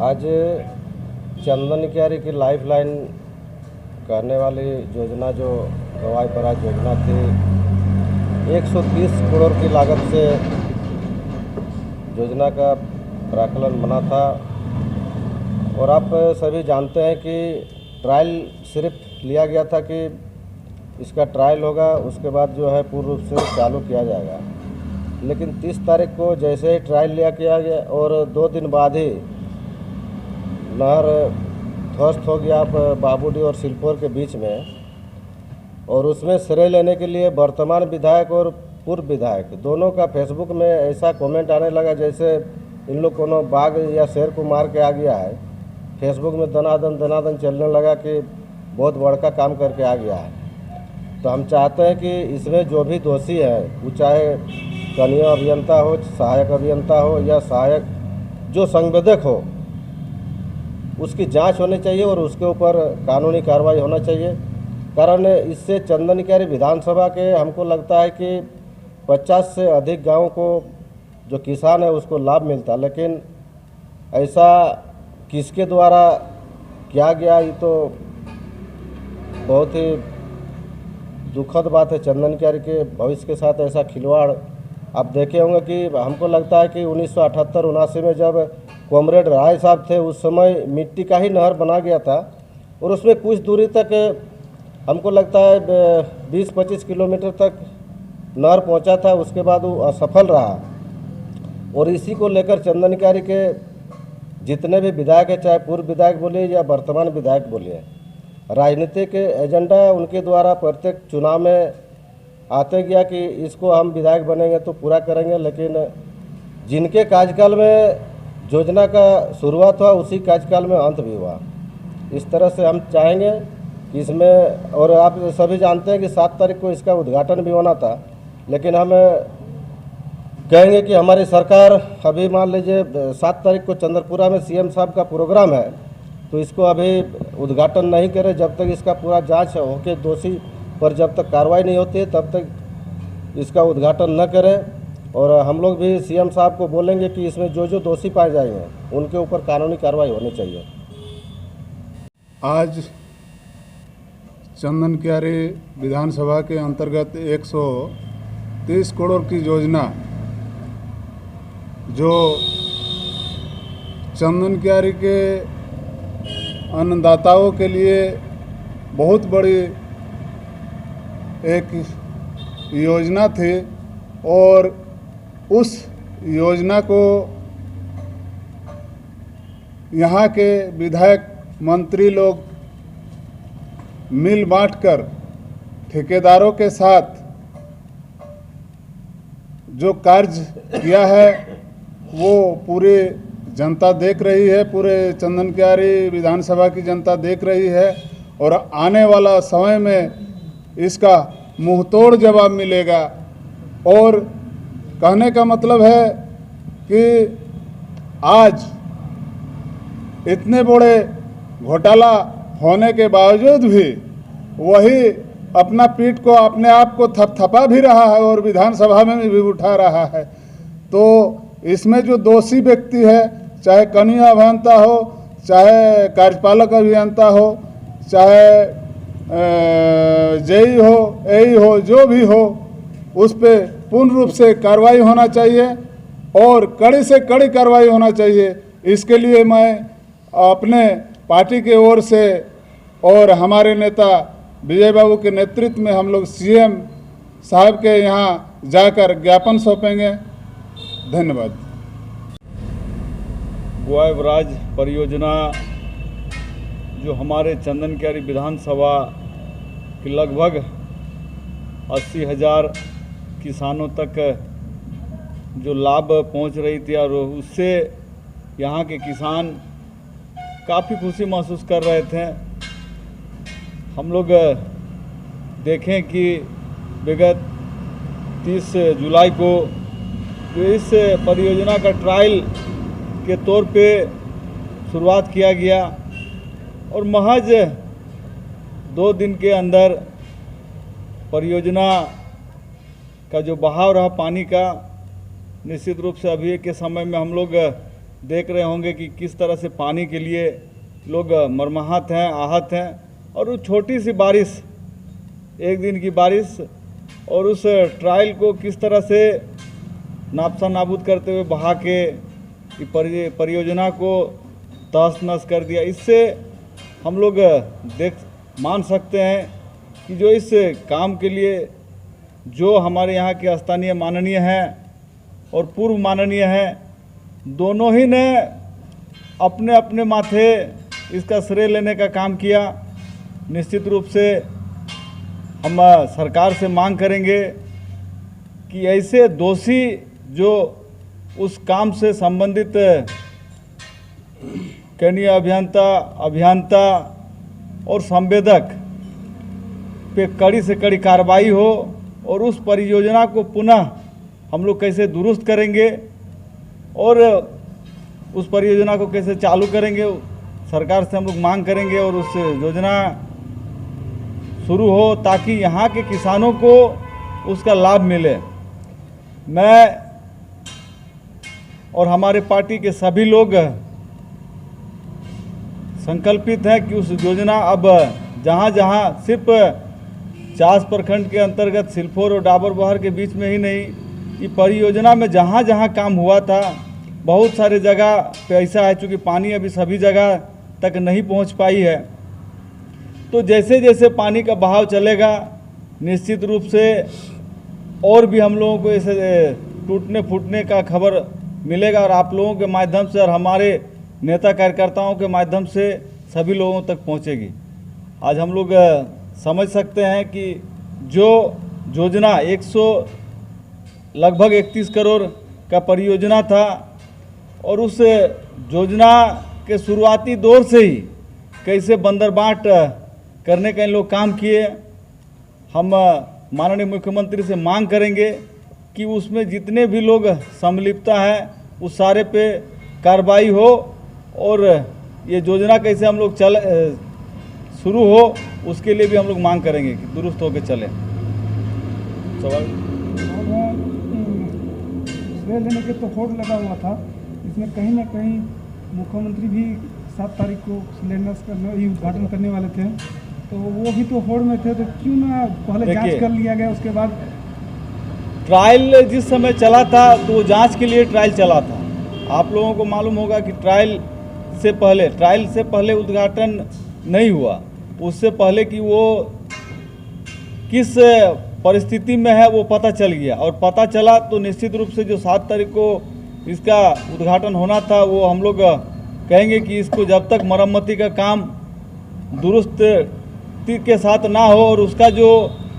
आज चंदन क्यारी की लाइफलाइन कहने वाली योजना जो गवाई बराज योजना थी, 130 करोड़ की लागत से योजना का प्राकलन बना था। और आप सभी जानते हैं कि ट्रायल सिर्फ लिया गया था कि इसका ट्रायल होगा, उसके बाद जो है पूर्ण रूप से चालू किया जाएगा। लेकिन 30 तारीख को जैसे ही ट्रायल लिया किया गया और 2 दिन बाद ही नहर ध्वस्त हो गया बाबूडी और सिलपोर के बीच में। और उसमें श्रेय लेने के लिए वर्तमान विधायक और पूर्व विधायक दोनों का फेसबुक में ऐसा कमेंट आने लगा जैसे इन लोग कोनो बाघ या शेर को मार के आ गया है। फेसबुक में दनादन चलने लगा कि बहुत बड़का काम करके आ गया है। तो हम चाहते हैं कि इसमें जो भी दोषी है, वो चाहे कनीय अभियंता हो, सहायक अभियंता हो या सहायक जो संवेदक हो, उसकी जांच होनी चाहिए और उसके ऊपर कानूनी कार्रवाई होना चाहिए। कारण इससे चंदन क्यारी विधानसभा के हमको लगता है कि 50 से अधिक गाँव को जो किसान है उसको लाभ मिलता, लेकिन ऐसा किसके द्वारा किया गया, ये तो बहुत ही दुखद बात है। चंदन क्यारी के भविष्य के साथ ऐसा खिलवाड़ आप देखे होंगे कि हमको लगता है कि 1978-79 में जब कॉमरेड राय साहब थे, उस समय मिट्टी का ही नहर बना गया था और उसमें कुछ दूरी तक हमको लगता है 20-25 किलोमीटर तक नहर पहुंचा था। उसके बाद वो असफल रहा। और इसी को लेकर चंदन क्यारी के जितने भी विधायक हैं, चाहे पूर्व विधायक बोलिए या वर्तमान विधायक बोलिए, राजनीतिक एजेंडा उनके द्वारा प्रत्येक चुनाव में आते गया कि इसको हम विधायक बनेंगे तो पूरा करेंगे। लेकिन जिनके कार्यकाल में योजना का शुरुआत हुआ, उसी कार्यकाल में अंत भी हुआ। इस तरह से हम चाहेंगे कि इसमें, और आप सभी जानते हैं कि 7 तारीख को इसका उद्घाटन भी होना था, लेकिन हम कहेंगे कि हमारी सरकार अभी मान लीजिए 7 तारीख को चंद्रपुरा में सीएम साहब का प्रोग्राम है, तो इसको अभी उद्घाटन नहीं करे जब तक इसका पूरा जांच होकर दोषी पर जब तक कार्रवाई नहीं होती है तब तक इसका उद्घाटन न करें। और हम लोग भी सीएम साहब को बोलेंगे कि इसमें जो जो दोषी पाए जाएंगे उनके ऊपर कानूनी कार्रवाई होनी चाहिए। आज चंदन क्यारी विधानसभा के अंतर्गत 130 करोड़ की योजना जो चंदन क्यारी के अन्नदाताओं के लिए बहुत बड़ी एक योजना थी, और उस योजना को यहाँ के विधायक मंत्री लोग मिल बांटकर ठेकेदारों के साथ जो कार्य किया है वो पूरी जनता देख रही है, पूरे चंदन क्यारी विधानसभा की जनता देख रही है। और आने वाला समय में इसका मुंहतोड़ जवाब मिलेगा। और कहने का मतलब है कि आज इतने बड़े घोटाला होने के बावजूद भी वही अपना पीठ को अपने आप को थपथपा भी रहा है और विधानसभा में भी उठा रहा है। तो इसमें जो दोषी व्यक्ति है, चाहे कनीय अभियंता हो, चाहे कार्यपालक अभियंता हो, चाहे जेई हो, एई हो, जो भी हो, उस पे पूर्ण रूप से कार्रवाई होना चाहिए और कड़ी से कड़ी कार्रवाई होना चाहिए। इसके लिए मैं अपने पार्टी के ओर से और हमारे नेता विजय बाबू के नेतृत्व में हम लोग सीएम साहब के यहाँ जाकर ज्ञापन सौंपेंगे। धन्यवाद। गवाई बराज परियोजना जो हमारे चंदन क्यारी विधानसभा के लगभग 80,000 किसानों तक जो लाभ पहुंच रही थी, और उससे यहाँ के किसान काफ़ी खुशी महसूस कर रहे थे। हम लोग देखें कि विगत 30 जुलाई को जो इस परियोजना का ट्रायल के तौर पे शुरुआत किया गया और महज 2 दिन के अंदर परियोजना का जो बहाव रहा पानी का, निश्चित रूप से अभी के समय में हम लोग देख रहे होंगे कि किस तरह से पानी के लिए लोग मरमाहत हैं, आहत हैं। और वो छोटी सी बारिश, एक दिन की बारिश, और उस ट्रायल को किस तरह से नापसा नाबूद करते हुए बहा के परियोजना को तहस नहस कर दिया। इससे हम लोग मान सकते हैं कि जो इस काम के लिए जो हमारे यहाँ के स्थानीय माननीय हैं और पूर्व माननीय हैं, दोनों ही ने अपने अपने माथे इसका श्रेय लेने का काम किया। निश्चित रूप से हम सरकार से मांग करेंगे कि ऐसे दोषी जो उस काम से संबंधित कनीय अभियंता और संवेदक पे कड़ी से कड़ी कार्रवाई हो, और उस परियोजना को पुनः हम लोग कैसे दुरुस्त करेंगे और उस परियोजना को कैसे चालू करेंगे, सरकार से हम लोग मांग करेंगे और उस योजना शुरू हो ताकि यहाँ के किसानों को उसका लाभ मिले। मैं और हमारे पार्टी के सभी लोग संकल्पित हैं कि उस योजना अब जहाँ जहाँ सिर्फ चास प्रखंड के अंतर्गत सिलफोर और डाबर बहर के बीच में ही नहीं, ये परियोजना में जहाँ जहाँ काम हुआ था, बहुत सारे जगह पे ऐसा है चूँकि पानी अभी सभी जगह तक नहीं पहुँच पाई है। तो जैसे जैसे पानी का बहाव चलेगा, निश्चित रूप से और भी हम लोगों को ऐसे टूटने फूटने का खबर मिलेगा, और आप लोगों के माध्यम से और हमारे नेता कार्यकर्ताओं के माध्यम से सभी लोगों तक पहुंचेगी। आज हम लोग समझ सकते हैं कि जो योजना लगभग 31 करोड़ का परियोजना था, और उस योजना के शुरुआती दौर से ही कैसे बंदरबाट करने का इन लोग काम किए। हम माननीय मुख्यमंत्री से मांग करेंगे कि उसमें जितने भी लोग संलिप्तता है उस सारे पे कार्रवाई हो, और ये योजना कैसे हम लोग शुरू हो उसके लिए भी हम लोग मांग करेंगे कि दुरुस्त होकर चले। सवाल श्रेय लेने के तो होड़ लगा हुआ था, इसमें कहीं ना कहीं मुख्यमंत्री भी 7 तारीख को शिलान्यास करने उद्घाटन करने वाले थे, तो वो भी तो होड़ में थे, तो क्यों ना पहले जांच कर लिया गया, उसके बाद ट्रायल जिस समय चला था तो जांच के लिए ट्रायल चला था। आप लोगों को मालूम होगा कि ट्रायल से पहले उद्घाटन नहीं हुआ, उससे पहले कि वो किस परिस्थिति में है वो पता चल गया, और पता चला तो निश्चित रूप से जो 7 तारीख को इसका उद्घाटन होना था, वो हम लोग कहेंगे कि इसको जब तक मरम्मती का काम दुरुस्ती के साथ ना हो, और उसका जो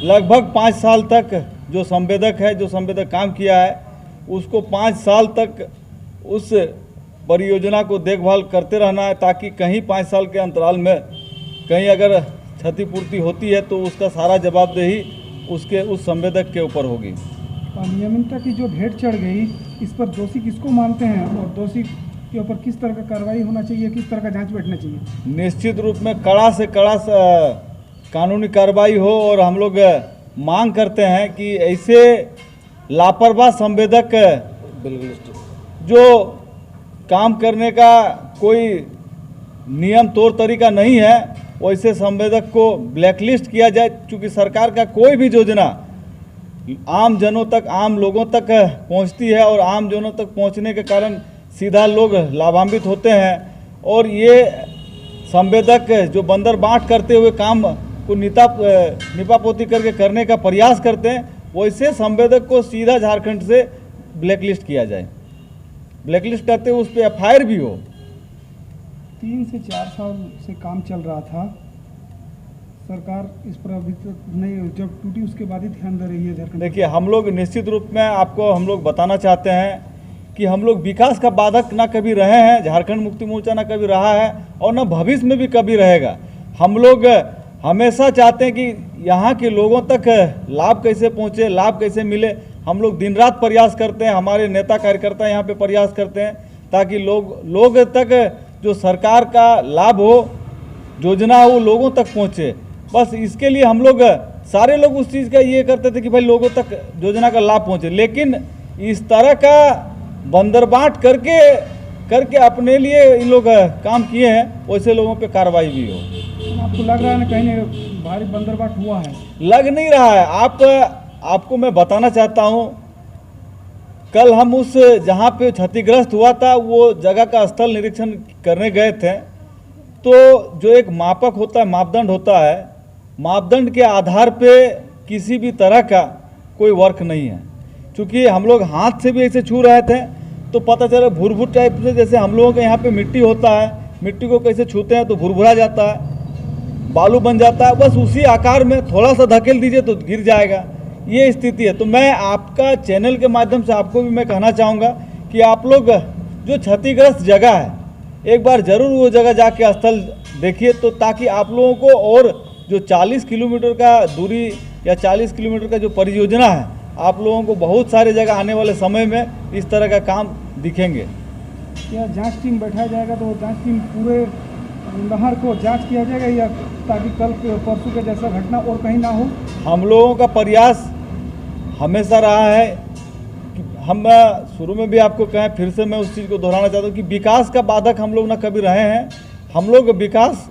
लगभग 5 साल तक जो संवेदक काम किया है, उसको 5 साल तक उस परियोजना को देखभाल करते रहना है, ताकि कहीं 5 साल के अंतराल में कहीं अगर क्षतिपूर्ति होती है तो उसका सारा जवाबदेही उस संवेदक के ऊपर होगी। अनियमितता की जो भेंट चढ़ गई, इस पर दोषी किसको मानते हैं, और दोषी के ऊपर किस तरह का कार्रवाई होना चाहिए, किस तरह का जांच बैठना चाहिए? निश्चित रूप में कड़ा से कड़ा कानूनी कार्रवाई हो, और हम लोग मांग करते हैं कि ऐसे लापरवाह संवेदक जो काम करने का कोई नियम तौर तरीका नहीं है, वैसे संवेदक को ब्लैकलिस्ट किया जाए। चूँकि सरकार का कोई भी योजना आम जनों तक, आम लोगों तक पहुंचती है, और आम जनों तक पहुंचने के कारण सीधा लोग लाभान्वित होते हैं, और ये संवेदक जो बंदरबाट करते हुए काम को निपापोती करके करने का प्रयास करते हैं, वैसे संवेदक को सीधा झारखंड से ब्लैकलिस्ट किया जाए। ब्लैकलिस्ट करते हुए उस पर FIR भी हो। 3 से 4 साल से काम चल रहा था, सरकार इस पर अभी तक नहीं, जब टूटी उसके बाद ही ध्यान दे रही है झारखंड। देखिए, हम लोग निश्चित रूप में आपको हम लोग बताना चाहते हैं कि हम लोग विकास का बाधक ना कभी रहे हैं, झारखंड मुक्ति मोर्चा ना कभी रहा है और ना भविष्य में भी कभी रहेगा। हम लोग हमेशा चाहते हैं कि यहाँ के लोगों तक लाभ कैसे पहुँचे, लाभ कैसे मिले। हम लोग दिन रात प्रयास करते हैं, हमारे नेता कार्यकर्ता यहाँ पे प्रयास करते हैं, ताकि लोग तक जो सरकार का लाभ हो, योजना हो, लोगों तक पहुँचे। बस इसके लिए हम लोग सारे लोग उस चीज़ का ये करते थे कि भाई लोगों तक योजना का लाभ पहुँचे, लेकिन इस तरह का बंदरबाट करके करके अपने लिए इन लोग काम किए हैं, वैसे लोगों पे कार्रवाई भी हो। आपको लग रहा है ना कहीं ना भारी बंदरबाट हुआ है? लग नहीं रहा है। आपको मैं बताना चाहता हूँ, कल हम उस जहाँ पे क्षतिग्रस्त हुआ था वो जगह का स्थल निरीक्षण करने गए थे, तो जो एक मापक होता है, मापदंड होता है, मापदंड के आधार पे किसी भी तरह का कोई वर्क नहीं है। क्योंकि हम लोग हाथ से भी ऐसे छू रहे थे तो पता चला भुरभुर टाइप से, जैसे हम लोगों के यहाँ पे मिट्टी होता है, मिट्टी को कैसे छूते हैं तो भुरभुरा जाता है, बालू बन जाता है, बस उसी आकार में थोड़ा सा धकेल दीजिए तो गिर जाएगा, ये स्थिति है। तो मैं आपका चैनल के माध्यम से आपको भी मैं कहना चाहूँगा कि आप लोग जो क्षतिग्रस्त जगह है एक बार ज़रूर वो जगह जाके स्थल देखिए, तो ताकि आप लोगों को और जो 40 किलोमीटर का दूरी या 40 किलोमीटर का जो परियोजना है, आप लोगों को बहुत सारे जगह आने वाले समय में इस तरह का काम दिखेंगे। या जांच टीम बैठाया जाएगा तो जांच टीम पूरे नहर को जांच किया जाएगा, या ताकि कल परसों के जैसा घटना और कहीं ना हो? हम लोगों का प्रयास हमेशा रहा है कि हम शुरू में भी आपको कहें, फिर से मैं उस चीज़ को दोहराना चाहता हूँ कि विकास का बाधक हम लोग ना कभी रहे हैं। हम लोग विकास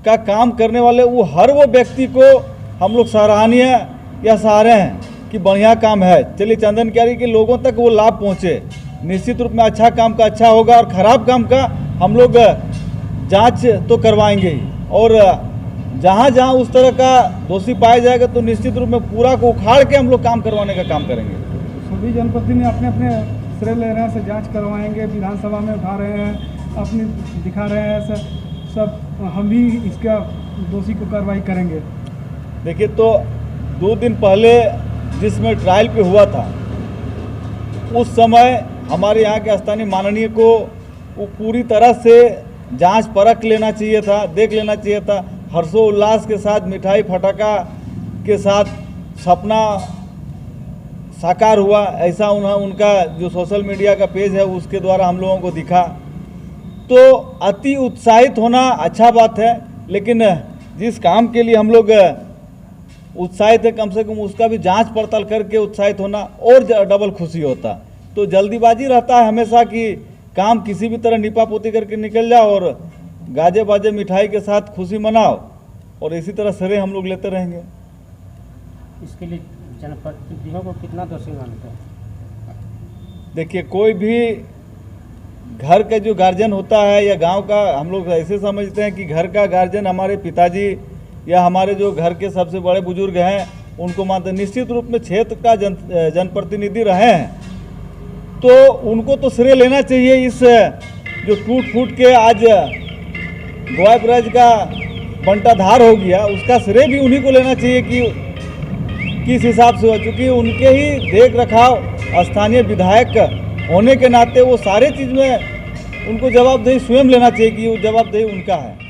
का काम करने वाले वो हर वो व्यक्ति को हम लोग सराहनीय या सराहे हैं कि बढ़िया काम है। चलिए चंदन क्यारी के लोगों तक वो लाभ पहुँचे, निश्चित रूप में अच्छा काम का अच्छा होगा, और ख़राब काम का हम लोग जांच तो करवाएंगे ही, और जहाँ जहाँ उस तरह का दोषी पाया जाएगा तो निश्चित रूप में पूरा को उखाड़ के हम लोग काम करवाने का काम करेंगे। सभी जनप्रतिनिधि अपने अपने श्रेय ले रहे हैं, से जांच करवाएंगे, विधानसभा में उठा रहे हैं, अपनी दिखा रहे हैं, सब हम भी इसका दोषी को कार्रवाई करेंगे। देखिए, तो 2 दिन पहले जिसमें ट्रायल पे हुआ था, उस समय हमारे यहाँ के स्थानीय माननीय को वो पूरी तरह से जांच परख लेना चाहिए था, देख लेना चाहिए था। हर्षोल्लास के साथ, मिठाई फटाका के साथ सपना साकार हुआ, ऐसा उनका जो सोशल मीडिया का पेज है उसके द्वारा हम लोगों को दिखा। तो अति उत्साहित होना अच्छा बात है, लेकिन जिस काम के लिए हम लोग उत्साहित है, कम से कम उसका भी जांच पड़ताल करके उत्साहित होना और डबल खुशी होता। तो जल्दीबाजी रहता है हमेशा कि काम किसी भी तरह निपापोती करके निकल जाओ और गाजे बाजे मिठाई के साथ खुशी मनाओ, और इसी तरह श्रेय हम लोग लेते रहेंगे। इसके लिए जनप्रतिनिधियों को कितना दोषी मानते हैं? देखिए, कोई भी घर का जो गार्जियन होता है या गांव का, हम लोग ऐसे समझते हैं कि घर का गार्जियन हमारे पिताजी या हमारे जो घर के सबसे बड़े बुजुर्ग हैं उनको मानते। निश्चित रूप में क्षेत्र का जनप्रतिनिधि रहे हैं तो उनको तो श्रेय लेना चाहिए। इस जो टूट फूट के आज गोवा ब्रज का बंटाधार हो गया, उसका श्रेय भी उन्हीं को लेना चाहिए कि किस हिसाब से हो, चूँकि उनके ही देख रखाव स्थानीय विधायक होने के नाते वो सारे चीज़ में उनको जवाबदेही स्वयं लेना चाहिए कि वो जवाबदेही उनका है।